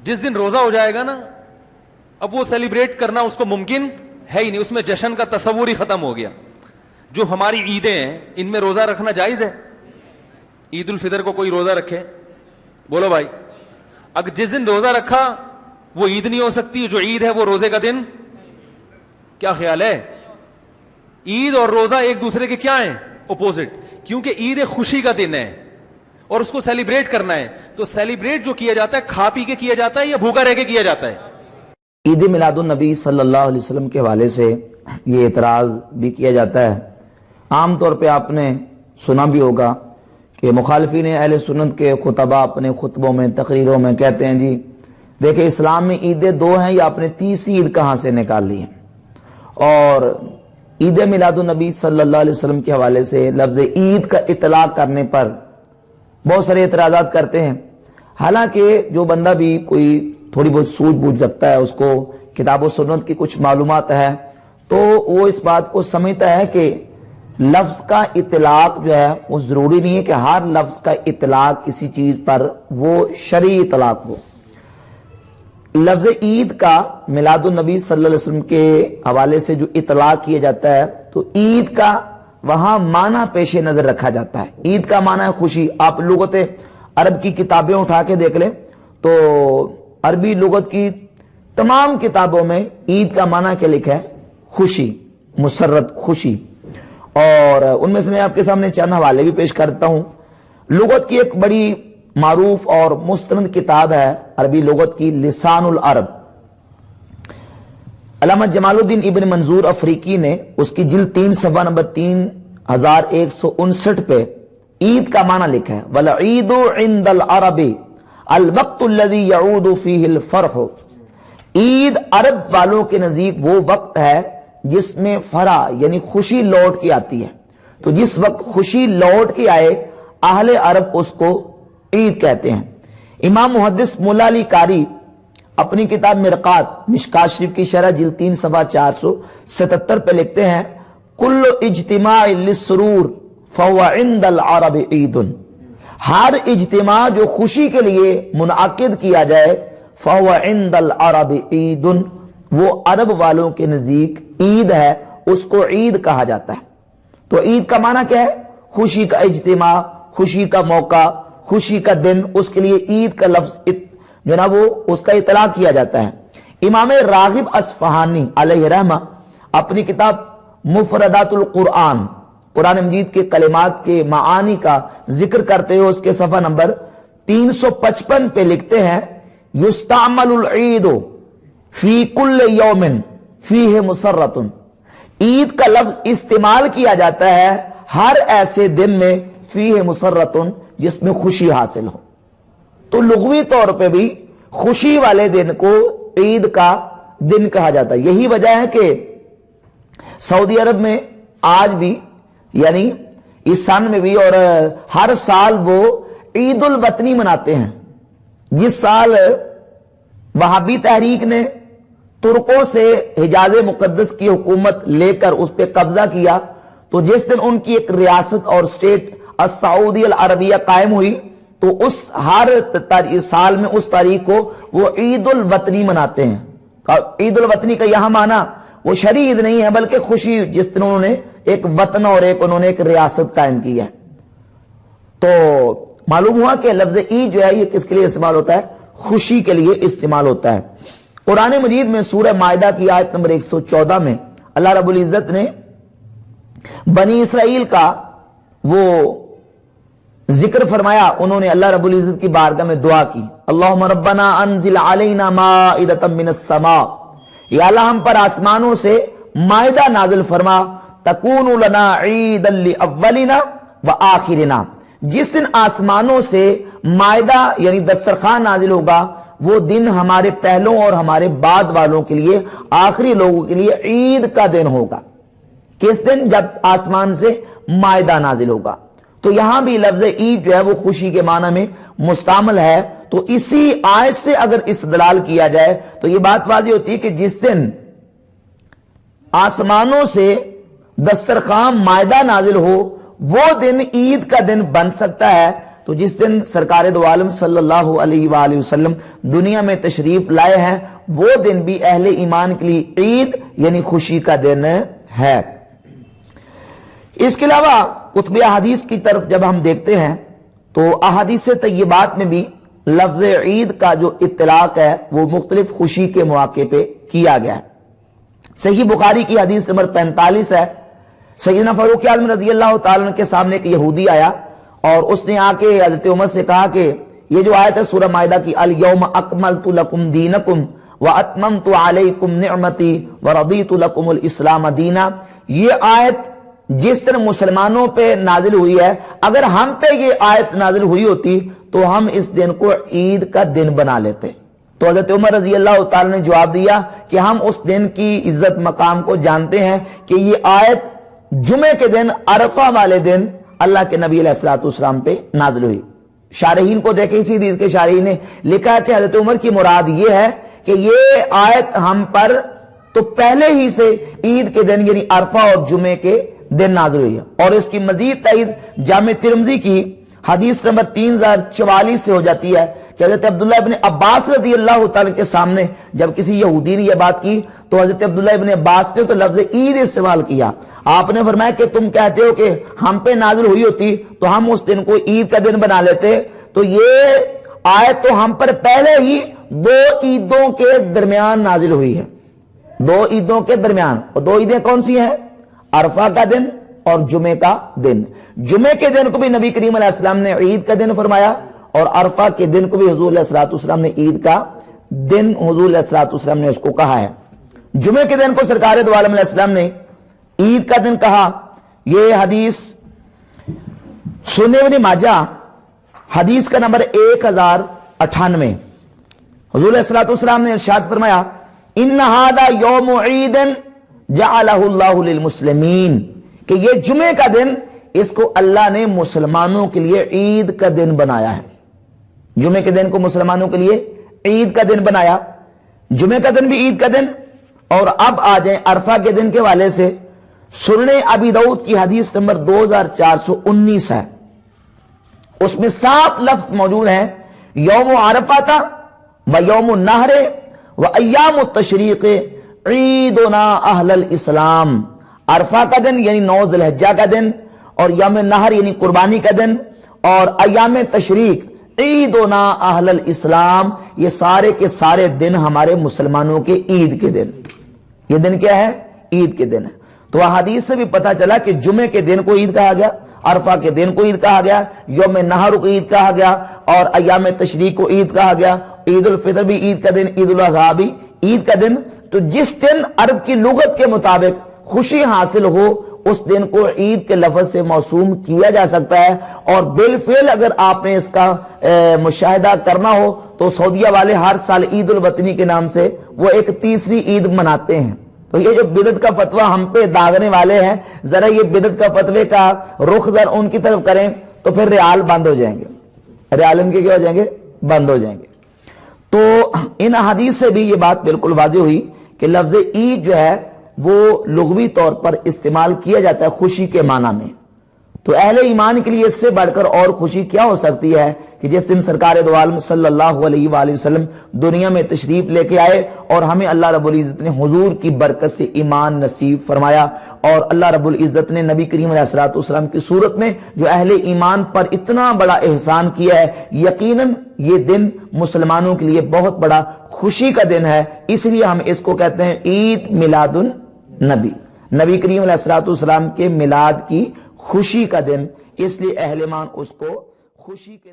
جس دن روزہ ہو جائے گا نا، اب وہ سیلیبریٹ کرنا اس کو ممکن ہے ہی نہیں، اس میں جشن کا تصور ہی ختم ہو گیا. جو ہماری عیدیں ہیں ان میں روزہ رکھنا جائز ہے؟ عید الفطر کو کوئی روزہ رکھے؟ بولو بھائی. اگر جس دن روزہ رکھا وہ عید نہیں ہو سکتی، جو عید ہے وہ روزے کا دن. کیا خیال ہے؟ عید اور روزہ ایک دوسرے کے کیا ہیں؟ اپوزٹ. کیونکہ عید ایک خوشی کا دن ہے اور اس کو سیلیبریٹ کرنا ہے. تو سیلیبریٹ جو کیا جاتا ہے کھا پی کے کیا جاتا ہے یا بھوکا رہ کے کیا جاتا ہے؟ عید میلاد النبی صلی اللہ علیہ وسلم کے حوالے سے یہ اعتراض بھی کیا جاتا ہے. عام طور پہ آپ نے سنا بھی ہوگا کہ مخالفین اہل سنت کے خطبہ اپنے خطبوں میں تقریروں میں کہتے ہیں جی دیکھیں اسلام میں عیدیں دو ہیں، یا آپ نے تیسری عید کہاں سے نکال لی ہے. اور عید میلاد النبی صلی اللہ علیہ وسلم کے حوالے سے لفظ عید کا اطلاق کرنے پر بہت سارے اعتراضات کرتے ہیں. حالانکہ جو بندہ بھی کوئی تھوڑی بہت سوجھ بوجھ رکھتا ہے، اس کو کتاب و سنت کی کچھ معلومات ہے، تو وہ اس بات کو سمجھتا ہے کہ لفظ کا اطلاق جو ہے وہ ضروری نہیں ہے کہ ہر لفظ کا اطلاق کسی چیز پر وہ شرعی اطلاق ہو. لفظ عید کا میلاد النبی صلی اللہ علیہ وسلم کے حوالے سے جو اطلاق کیا جاتا ہے تو عید کا وہاں معنی پیش نظر رکھا جاتا ہے. عید کا معنی ہے خوشی. آپ لغت عرب کی کتابیں اٹھا کے دیکھ لیں تو عربی لغت کی تمام کتابوں میں عید کا معنی کیا لکھا ہے؟ خوشی، مسرت، خوشی. اور ان میں سے میں آپ کے سامنے چند حوالے بھی پیش کرتا ہوں. لغت کی ایک بڑی معروف اور مستند کتاب ہے عربی لغت کی، لسان العرب. علامہ جمال الدین ابن منظور افریقی نے اس کی جلد 3 صفحہ نمبر 3159 پہ عید کا معنی لکھا ہے. وَالْعِيدُ عِنْدَ الْعَرَبِ الْوَقْتُ الَّذِي يَعُودُ فِيهِ الْفَرْحُ. عید عرب والوں کے نزدیک وہ وقت ہے جس میں فرح یعنی خوشی لوٹ کے آتی ہے. تو جس وقت خوشی لوٹ کے آئے اہل عرب اس کو عید کہتے ہیں. امام محدث مولا علی قاری اپنی کتاب مرقات مشکات شریف کی شرح جلد 3 صفحہ 477 پہ لکھتے ہیں کل اجتماع للسرور فهو عند العرب عید. ہر اجتماع جو خوشی کے لیے منعقد کیا جائے فهو عند العرب عید، وہ عرب والوں کے نزدیک عید ہے، اس کو عید کہا جاتا ہے. تو عید کا معنی کیا ہے؟ خوشی کا اجتماع، خوشی کا موقع، خوشی کا دن. اس کے لیے عید کا لفظ جو نا وہ اس کا اطلاق کیا جاتا ہے. امام راغب اصفہانی علیہ رحمہ اپنی کتاب مفردات القرآن، قرآن مجید کے کلمات کے معانی کا ذکر کرتے ہوئے اس کے صفحہ نمبر 355 پہ لکھتے ہیں یستعمل العید فی کل یوم فیہ مسرۃ. عید کا لفظ استعمال کیا جاتا ہے ہر ایسے دن میں فیہ مسرۃ جس میں خوشی حاصل ہو. تو لغوی طور پہ بھی خوشی والے دن کو عید کا دن کہا جاتا ہے. یہی وجہ ہے کہ سعودی عرب میں آج بھی یعنی اس سن میں بھی اور ہر سال وہ عید الوطنی مناتے ہیں. جس سال وہابی تحریک نے ترکوں سے حجاز مقدس کی حکومت لے کر اس پہ قبضہ کیا تو جس دن ان کی ایک ریاست اور اسٹیٹ السعودی العربیہ قائم ہوئی تو اس ہر سال میں اس تاریخ کو وہ عید الوطنی مناتے ہیں. عید الوطنی کا یہاں معنی وہ شرعی عید نہیں ہے بلکہ خوشی جس دن انہوں نے ایک وطن اور انہوں نے ایک ریاست قائم کی ہے. تو معلوم ہوا کہ لفظ عید جو ہے یہ کس کے لیے استعمال ہوتا ہے؟ خوشی کے لیے استعمال ہوتا ہے. قرآن مجید میں سورہ مائدہ کی آیت نمبر 114 میں اللہ رب العزت نے بنی اسرائیل کا وہ ذکر فرمایا. انہوں نے اللہ رب العزت کی بارگاہ میں دعا کی اللہم ربنا انزل علینا مائدۃ من السماء، یا اللہ ہم پر آسمانوں سے مائدہ نازل فرما تکون لنا عیدا لاولنا وآخرنا. جس دن آسمانوں سے مائدہ یعنی دسترخوان نازل ہوگا وہ دن ہمارے پہلوں اور ہمارے بعد والوں کے لیے آخری لوگوں کے لیے عید کا دن ہوگا. کس دن؟ جب آسمان سے مائدہ نازل ہوگا. تو یہاں بھی لفظ عید جو ہے وہ خوشی کے معنی میں مستعمل ہے. تو اسی آیت سے اگر استدلال کیا جائے تو یہ بات واضح ہوتی ہے کہ جس دن آسمانوں سے دسترخوان مائدہ نازل ہو وہ دن عید کا دن بن سکتا ہے. تو جس دن سرکار دو عالم صلی اللہ علیہ وآلہ وسلم دنیا میں تشریف لائے ہیں وہ دن بھی اہل ایمان کے لیے عید یعنی خوشی کا دن ہے۔ اس کے علاوہ کتب احادیث کی طرف جب ہم دیکھتے ہیں تو احادیث طیبات میں بھی لفظ عید کا جو اطلاق ہے وہ مختلف خوشی کے مواقع پہ کیا گیا ہے۔ صحیح بخاری کی حدیث نمبر 45 ہے، سیدنا فاروق اعظم رضی اللہ تعالیٰ عنہ کے سامنے ایک یہودی آیا اور اس نے آ کے حضرت عمر سے کہا کہ یہ جو آیت ہے سورہ مائدہ کی الیوم اکملت لکم دینکم واتممت علیکم نعمتی ورضیت لکم الاسلام دینا، یہ آیت جس طرح مسلمانوں پہ نازل ہوئی ہے اگر ہم پہ یہ آیت نازل ہوئی ہوتی تو ہم اس دن کو عید کا دن بنا لیتے۔ تو حضرت عمر رضی اللہ تعالیٰ نے جواب دیا کہ ہم اس دن کی عزت مقام کو جانتے ہیں کہ یہ آیت جمعے کے دن عرفہ والے دن اللہ کے نبی علیہ الصلوۃ والسلام پہ نازل ہوئی۔ شارحین کو دیکھیں، اسی حدیث کے شارحین نے لکھا کہ حضرت عمر کی مراد یہ ہے کہ یہ آیت ہم پر تو پہلے ہی سے عید کے دن یعنی عرفہ اور جمعے کے دن نازل ہوئی ہے۔ اور اس کی مزید تائید جامع ترمذی کی حدیث نمبر 3044 سے ہو جاتی ہے کہ حضرت عبداللہ ابن عباس رضی اللہ تعالیٰ کے سامنے جب کسی یہودی نے یہ بات کی تو حضرت عبداللہ ابن عباس نے تو لفظ عید استعمال کیا۔ آپ نے فرمایا کہ تم کہتے ہو کہ ہم پہ نازل ہوئی ہوتی تو ہم اس دن کو عید کا دن بنا لیتے، تو یہ آیت تو ہم پر پہلے ہی دو عیدوں کے درمیان نازل ہوئی ہے، دو عیدوں کے درمیان۔ اور دو عیدیں کون سی ہیں؟ عرفہ کا دن اور جمعے کا دن۔ جمعے کے دن کو بھی نبی کریم علیہ السلام نے عید کا دن فرمایا اور عرفہ کے دن کو بھی حضور علیہ الصلوۃ والسلام نے عید کا دن حضور علیہ الصلوۃ والسلام نے اس کو کہا ہے۔ جمعے کے دن کو سرکار دو عالم علیہ السلام نے عید کا دن کہا۔ یہ حدیث سنن ابن ماجہ حدیث کا نمبر 1098، حضور علیہ الصلوۃ والسلام نے ارشاد فرمایا ان ھذا یوم عید جعلہ اللہ للمسلمین، کہ یہ جمعے کا دن اس کو اللہ نے مسلمانوں کے لیے عید کا دن بنایا ہے۔ جمعے کے دن کو مسلمانوں کے لیے عید کا دن بنایا، جمعے کا دن بھی عید کا دن۔ اور اب آ جائیں عرفہ کے دن کے والے سے، سنن ابی داؤد کی حدیث نمبر 2419 ہے، اس میں 7 لفظ موجود ہیں، یوم عرفہ و یوم النحر و ایام التشریق عیدنا اہل الاسلام۔ عرفہ کا دن یعنی 9 ذی الحجہ کا دن اور یوم النحر یعنی قربانی کا دن اور ایام تشریق عیدنا اہل الاسلام، یہ سارے کے سارے دن ہمارے مسلمانوں کے عید کے دن۔ یہ دن کیا ہے؟ عید کے دن ہے۔ تو حدیث سے بھی پتہ چلا کہ جمعے کے دن کو عید کہا گیا، عرفہ کے دن کو عید کہا گیا، یوم نحر کو عید کہا گیا اور ایام تشریق کو عید کہا گیا، عید الفطر بھی عید کا دن، عید الاضحیٰ بھی عید کا دن۔ تو جس دن عرب کی لغت کے مطابق خوشی حاصل ہو اس دن کو عید کے لفظ سے موسوم کیا جا سکتا ہے۔ اور بالفعل اگر آپ نے اس کا مشاہدہ کرنا ہو تو سعودیہ والے ہر سال عید الوطنی کے نام سے وہ ایک تیسری عید مناتے ہیں۔ تو یہ جو بدعت کا فتویٰ ہم پہ داغنے والے ہیں، ذرا یہ بدعت کا فتوے کا رخ ذرا ان کی طرف کریں تو پھر ریال بند ہو جائیں گے، ریال ان کے کیا ہو جائیں گے؟ بند ہو جائیں گے۔ تو ان حدیث سے بھی یہ بات بالکل واضح ہوئی کہ لفظ عید جو ہے وہ لغوی طور پر استعمال کیا جاتا ہے خوشی کے معنی میں۔ تو اہل ایمان کے لیے اس سے بڑھ کر اور خوشی کیا ہو سکتی ہے کہ جس دن سرکار دو عالم صلی اللہ علیہ وآلہ وسلم دنیا میں تشریف لے کے آئے اور ہمیں اللہ رب العزت نے حضور کی برکت سے ایمان نصیب فرمایا، اور اللہ رب العزت نے نبی کریم علیہ الصلوۃ والسلام کی صورت میں جو اہل ایمان پر اتنا بڑا احسان کیا ہے، یقیناً یہ دن مسلمانوں کے لیے بہت بڑا خوشی کا دن ہے۔ اس لیے ہم اس کو کہتے ہیں عید میلاد النبی، نبی کریم علیہ الصلوۃ والسلام کے میلاد کی خوشی کا دن، اس لیے اہل ایمان اس کو خوشی کے